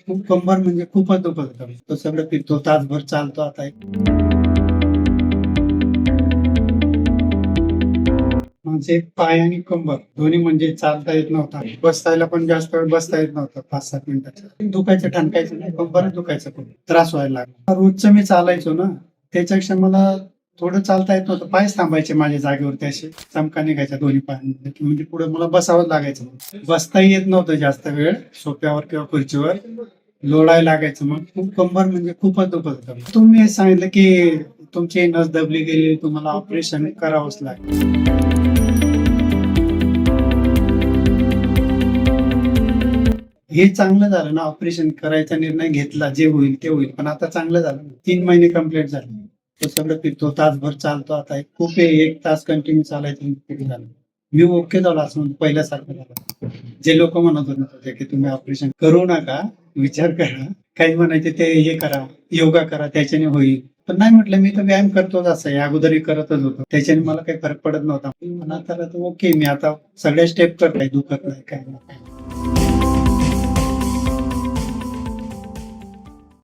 खूप कंबर म्हणजे खूपच दुखत होतं. तो सगळं फिरतो, तासभर चालतो आता. माझे पाय आणि कंबर दोन्ही म्हणजे चालता येत नव्हता. बसायला पण जास्त वेळ बसता येत नव्हतं 5-7 मिनिटाचं. दुखायचं, ठणकायचं नाही, कंबरच दुखायचं खूप. त्रास व्हायला लागला. रोजचं मी चालायचो ना, त्याच्यापेक्षा मला थोडं चालता येत नव्हतं. पायच थांबायचे माझ्या जागेवरती असे. चमका निघायच्या दोन्ही पायांमध्ये. म्हणजे पुढे मला बसावंच लागायचं. बसताही येत नव्हतं जास्त वेळ सोफ्यावर किंवा खुर्चीवर. लोळायला लागायचं. मग खूप कंबर म्हणजे खूपच दुखत होतं. तुम्ही हे सांगितलं की तुमची नस दबली गेली, तुम्हाला ऑपरेशन करावंच लागेल. हे चांगलं झालं ना, ऑपरेशन करायचा निर्णय घेतला. जे होईल ते होईल, पण आता चांगलं झालं. 3 महिने कंप्लीट झाले. तो सगळं फिरतो, तासभर चालतो आता. खूप आहे, 1 तास कंटिन्यू चालायचं सुरू झालं. मी ओके झालो असं म्हणतो, पहिल्यासारखं झालं. जे लोक म्हणत होते की तुम्ही ऑपरेशन करू नका, विचार करा. काही म्हणायचे ते हे करा, योगा करा, त्याच्याने होईल. पण नाही म्हटलं, मी तर व्यायाम करतोच. असं आहे, अगोदरही करतच होतो, त्याच्याने मला काही फरक पडत नव्हता. पण आता ओके, मी आता सगळ्या स्टेप करतोय, दुखत नाही, काय नाही.